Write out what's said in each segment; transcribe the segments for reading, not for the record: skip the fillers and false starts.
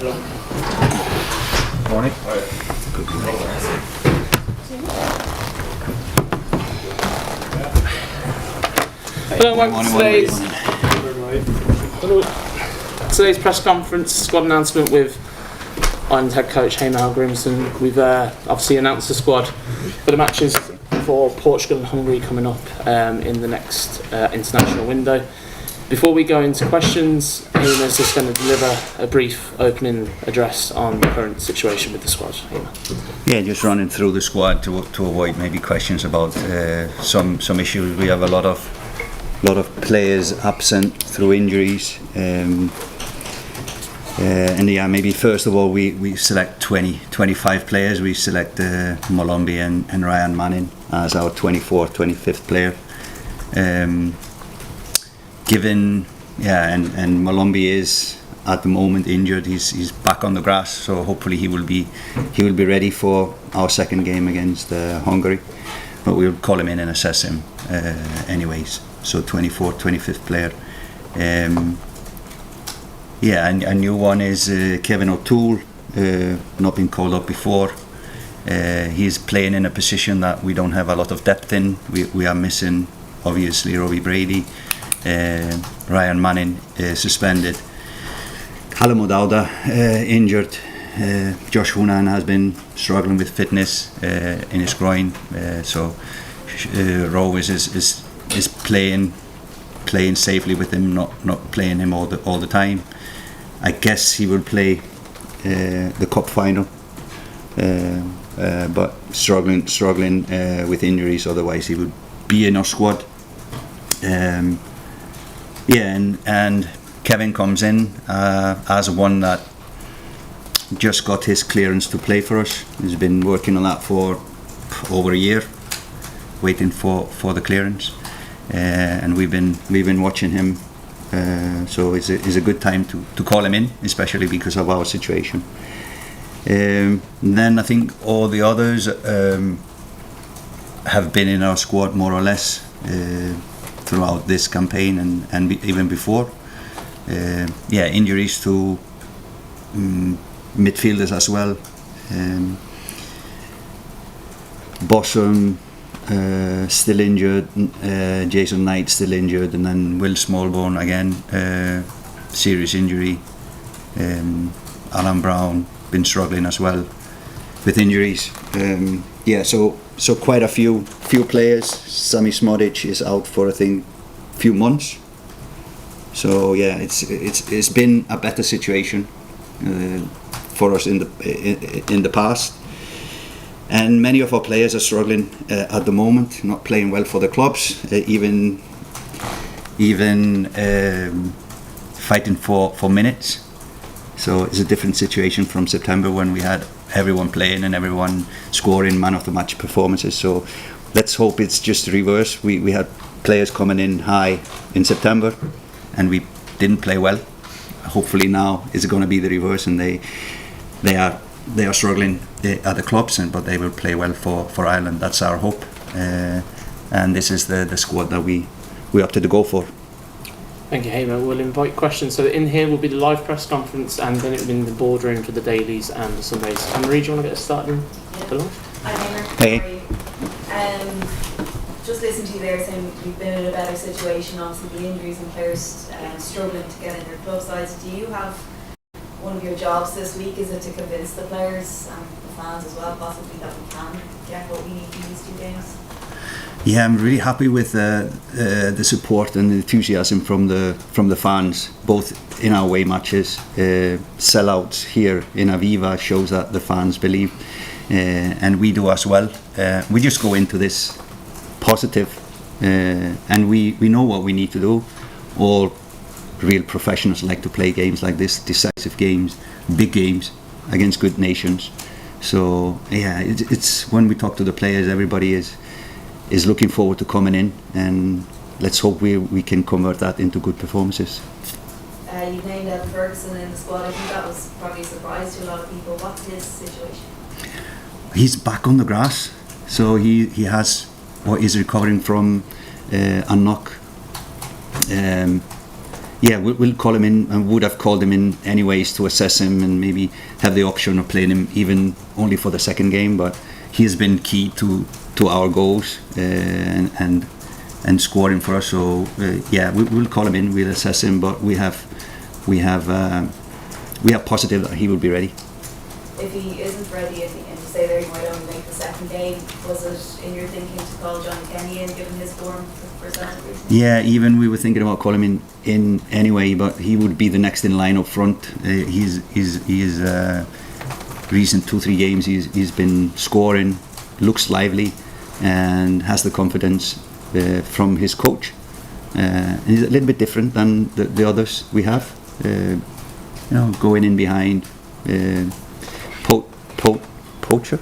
Morning. Hello, welcome to today's press conference, squad announcement with Ireland head coach Heimir Hallgrímsson. We've obviously announced the squad for the matches for Portugal and Hungary coming up in the next international window. Before we go into questions, Heimir is just going to deliver a brief opening address on the current situation with the squad. Heimir. Yeah, just running through the squad to avoid maybe questions about some issues. We have a lot of players absent through injuries, and yeah, maybe first of all we select 25 players. We select Molombi and Ryan Manning as our 24th, 25th player. And Molombi is at the moment injured. He's back on the grass, so hopefully he will be ready for our second game against Hungary. But we'll call him in and assess him anyways. So 24th, 25th player. And a new one is Kevin O'Toole, not been called up before. He's playing in a position that we don't have a lot of depth in. We are missing, obviously, Robbie Brady, Ryan Manning suspended, Callum O'Dowda injured. Josh Hunan has been struggling with fitness in his groin, so Rowes is playing safely with him, not playing him all the time. I guess he will play the cup final, but struggling with injuries. Otherwise, he would be in our squad. And Kevin comes in as one that just got his clearance to play for us. He's been working on that for over a year, waiting for the clearance. And we've been watching him, so it's a good time to call him in, especially because of our situation. Then I think all the others have been in our squad more or less throughout this campaign and even before. Injuries to midfielders as well. Bossum still injured, Jason Knight still injured, and then Will Smallbone again, serious injury. Alan Brown been struggling as well with injuries. So quite a few players. Sami Smodic is out for I think few months. So yeah, it's been a better situation for us in the past. And many of our players are struggling at the moment, not playing well for the clubs, even fighting for minutes. So it's a different situation from September when we had everyone playing and everyone scoring man of the match performances. So let's hope it's just the reverse. We had players coming in high in September and we didn't play well. Hopefully now it's going to be the reverse, and they are struggling at the clubs, but they will play well for Ireland. That's our hope, and this is the squad that we opted to go for. Thank you, Heimir. We'll invite questions. So in here will be the live press conference, and then it will be in the boardroom for the dailies and the Sundays. Anne-Marie, do you want to get us started? Yeah. Hi, Heimir. Hey. How are you? Just listen to you there saying you've been in a better situation, obviously the injuries and players struggling to get in their club sides. Do you have one of your jobs this week? Is it to convince the players and the fans as well, possibly, that we can get what we need in these two games? Yeah, I'm really happy with the support and the enthusiasm from the fans, both in our away matches. Sellouts here in Aviva shows that the fans believe, and we do as well. We just go into this positive, and we know what we need to do. All real professionals like to play games like this, decisive games, big games against good nations. So yeah, it's when we talk to the players, everybody is looking forward to coming in, and let's hope we can convert that into good performances. You named Evan Ferguson in the squad. I think that was probably a surprise to a lot of people. What's his situation? He's back on the grass, so he has what is recovering from a knock. yeah, we'll call him in, and would have called him in anyways to assess him and maybe have the option of playing him even only for the second game. But he has been key to our goals and scoring for us. So yeah, we'll call him in, we'll assess him, but we have positive that he will be ready. If he isn't ready, and you say there he might only make the second game, was it in your thinking to call Johnny Kenny in, given his form for example recently? Yeah, even we were thinking about calling him in anyway, but he would be the next in line up front. He's recent 2-3 games he's been scoring, looks lively, and has the confidence from his coach. He's a little bit different than the others we have. Going in behind, poacher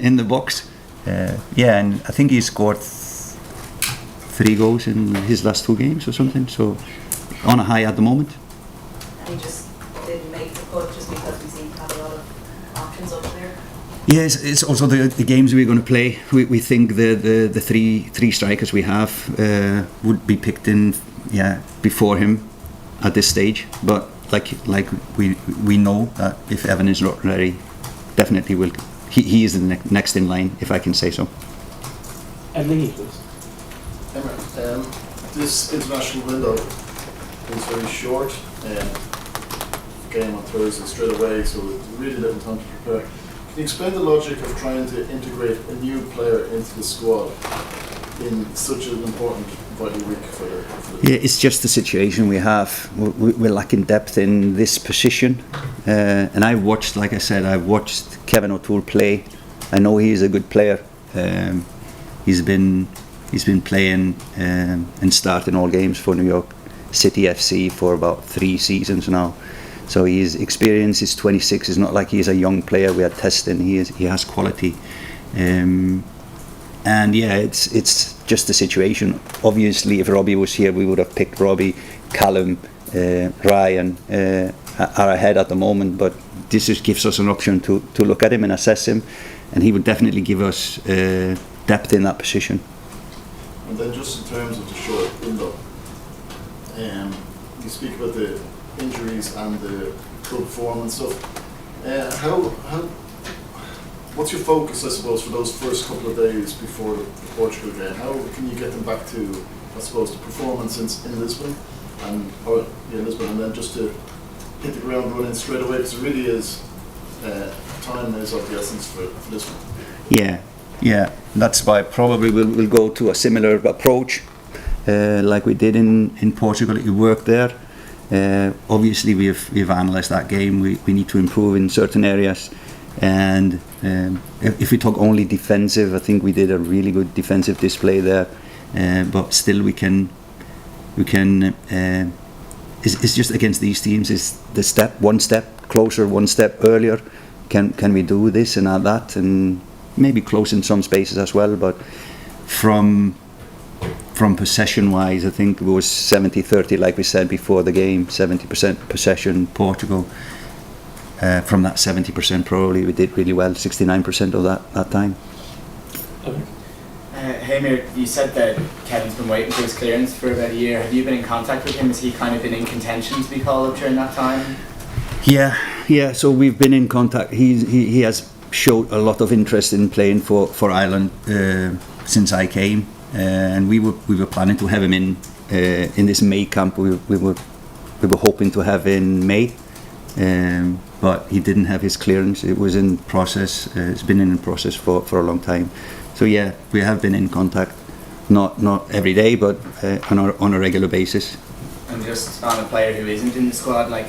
in the box. And I think he scored 3 goals in his last 2 games or something. So on a high at the moment. And he just didn't make the cut just because we seem to have a lot of options up there. Yes, it's also the games we're going to play. We think the three strikers we have would be picked in before him at this stage. But like we know that if Evan is not ready, definitely will. He is the next in line, if I can say so. Ed Leahy, please. Emma, this international window is very short. Game on Thursday straight away, so really little time to prepare. Can you explain the logic of trying to integrate a new player into the squad in such an important vital week for the Yeah, it's just the situation we have. We're lacking depth in this position, and I've watched Kevin O'Toole play. I know he's a good player. He's been playing and starting all games for New York City FC for about 3 seasons now. So his experience is 26. It's not like he's a young player we are testing. He has quality, and yeah, it's just the situation. Obviously, if Robbie was here, we would have picked Robbie. Callum, Ryan are ahead at the moment, but this just gives us an option to look at him and assess him, and he would definitely give us depth in that position. And then just in terms of the short window, you speak about the injuries and the club form and stuff. What's your focus, I suppose, for those first couple of days before the Portugal game? How can you get them back to, I suppose, the performance in Lisbon, and then just to hit the ground running straight away, because it really is time is of the essence for Lisbon. Yeah, that's why probably we'll go to a similar approach like we did in Portugal. It worked there. Obviously, we've analysed that game. We need to improve in certain areas, and if we talk only defensive, I think we did a really good defensive display there. But still, we can. It's just against these teams. Is the one step closer, one step earlier. Can we do this and add that, and maybe close in some spaces as well? But from possession-wise, I think it was 70-30, like we said before the game, 70% possession, Portugal. From that 70%, probably we did really well, 69% of that time. Okay. Heimir, you said that Kevin's been waiting for his clearance for about a year. Have you been in contact with him? Has he kind of been in contention to be called up during that time? Yeah. So we've been in contact. He has showed a lot of interest in playing for Ireland since I came. And we were planning to have him in this May camp. We were hoping to have in May, but he didn't have his clearance. It was in process. It's been in process for a long time. So yeah, we have been in contact, not every day, but on a regular basis. And just on a player who isn't in the squad, like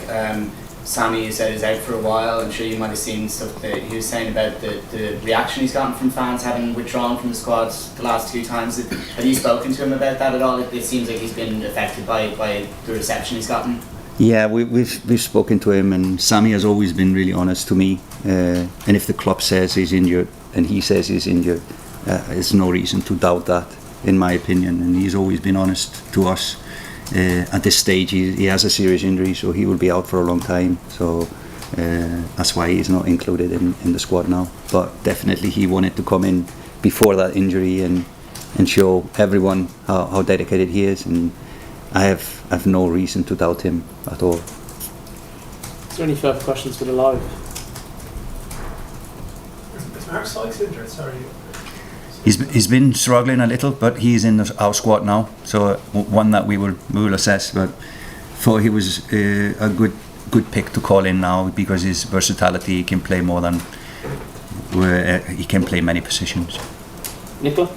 Sammy, you said, is out for a while. I'm sure you might have seen stuff that he was saying about the reaction he's gotten from fans having withdrawn from the squad the last 2 times. Have you spoken to him about that at all? It seems like he's been affected by the reception he's gotten. Yeah, we've spoken to him, and Sammy has always been really honest to me. And if the club says he's injured and he says he's injured, there's no reason to doubt that, in my opinion. And he's always been honest to us. At this stage, he has a serious injury, so he will be out for a long time. So that's why he's not included in the squad now. But definitely, he wanted to come in before that injury and show everyone how dedicated he is. And I have no reason to doubt him at all. Is there any further questions for the live? Is Mark Sykes injured? Sorry. He's been struggling a little, but he's in our squad now. So one that we will assess. But thought he was a good pick to call in now because his versatility. He can play more than he can play many positions. Nicola?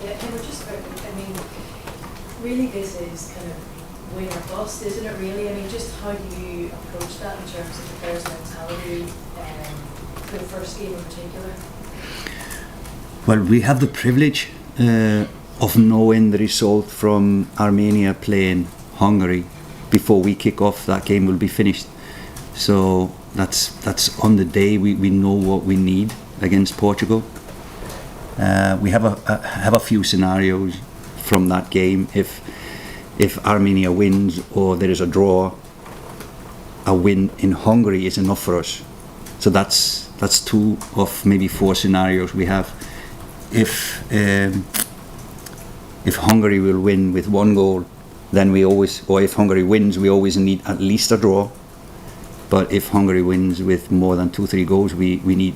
Yeah, and we're just, I mean, really this is kind of win or bust, isn't it really? I mean, just how do you approach that in terms of the players' mentality for the first game in particular? Well, we have the privilege of knowing the result from Armenia playing Hungary before we kick off. That game will be finished. So that's on the day we know what we need against Portugal. We have a few scenarios from that game. If Armenia wins or there is a draw, a win in Hungary is enough for us. So that's 2 of maybe 4 scenarios we have. If Hungary will win with 1 goal, then if Hungary wins, we always need at least a draw. But if Hungary wins with more than 2-3 goals, we need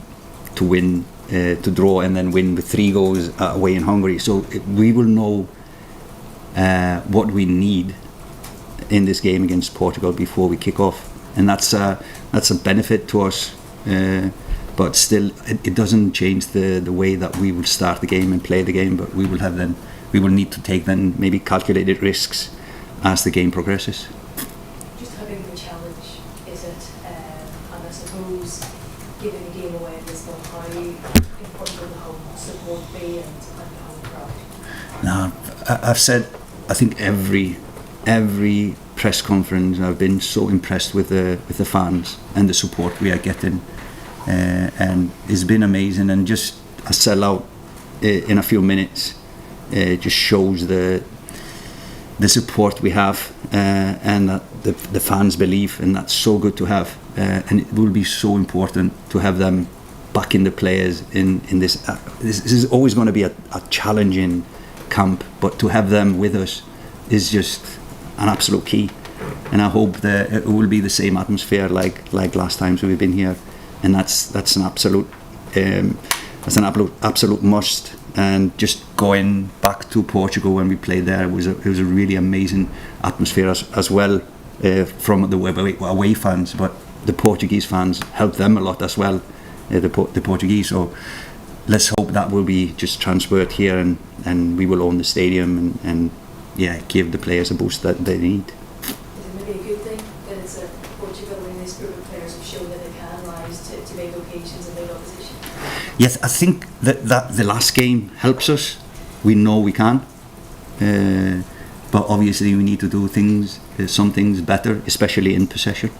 to win, to draw and then win with 3 goals away in Hungary. So we will know what we need in this game against Portugal before we kick off, and that's a benefit to us. But still, it doesn't change the way that we will start the game and play the game. But we will need to take then maybe calculated risks as the game progresses. Just how big of a challenge is it? And I suppose, giving the game away at this point, how important will the home support be and the home crowd? Now, I've said, I think every press conference, I've been so impressed with the fans and the support we are getting. And it's been amazing, and just a sellout in a few minutes just shows the support we have and the fans' belief, and that's so good to have. And it will be so important to have them backing the players in this. This is always going to be a challenging camp, but to have them with us is just an absolute key. And I hope that it will be the same atmosphere like last times we've been here. And that's an absolute absolute must. And just going back to Portugal when we played there, it was a really amazing atmosphere as well from the away fans, but the Portuguese fans helped them a lot as well, the Portuguese. So let's hope that will be just transferred here, and we will own the stadium and give the players a boost that they need. Is it maybe a good thing that it's a Portugal when this group of players have shown that they can rise to big occasions and big opposition? Yes, I think that the last game helps us. We know we can, but obviously we need to do some things better, especially in possession,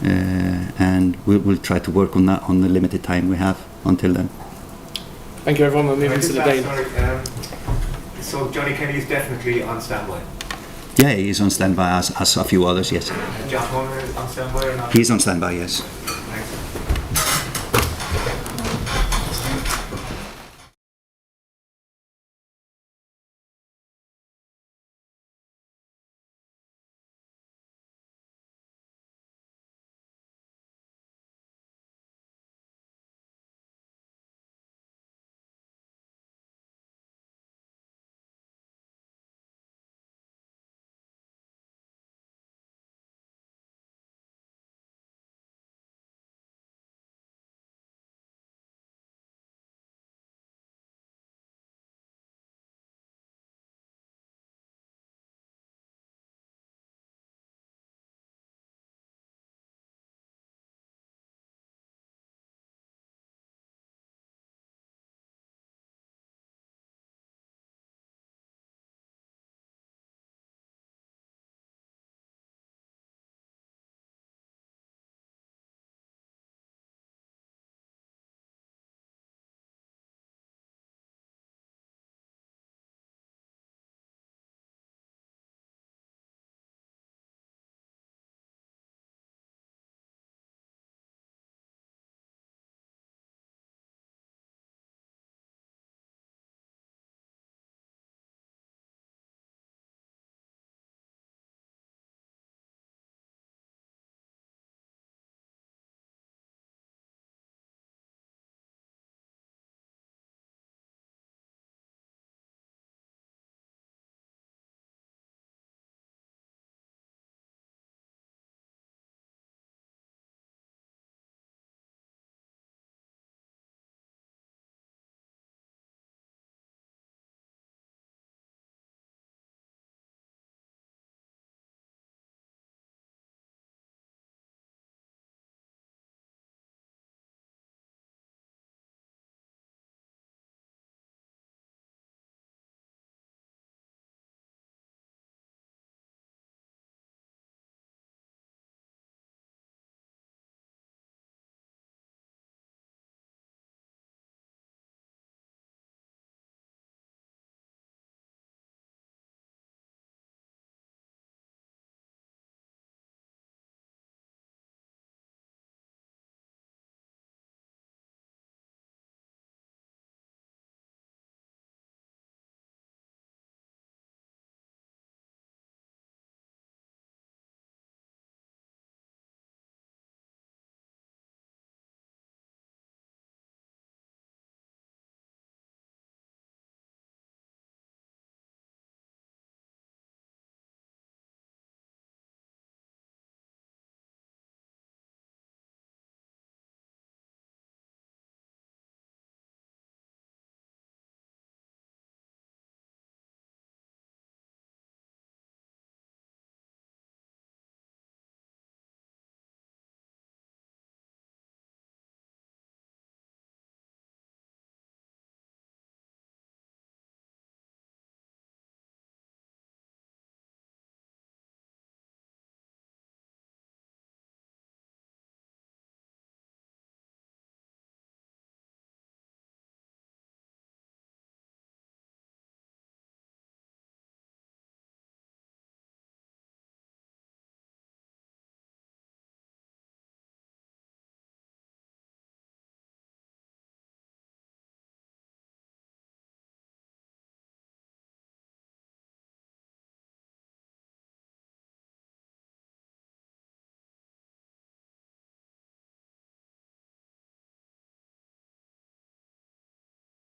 and we'll try to work on that on the limited time we have until then. Thank you, everyone. We're moving to the game. So Johnny Kenny is definitely on standby. Yeah, he's on standby as a few others. Yes, Jack Horner is on standby or not? he's on standby. Yes.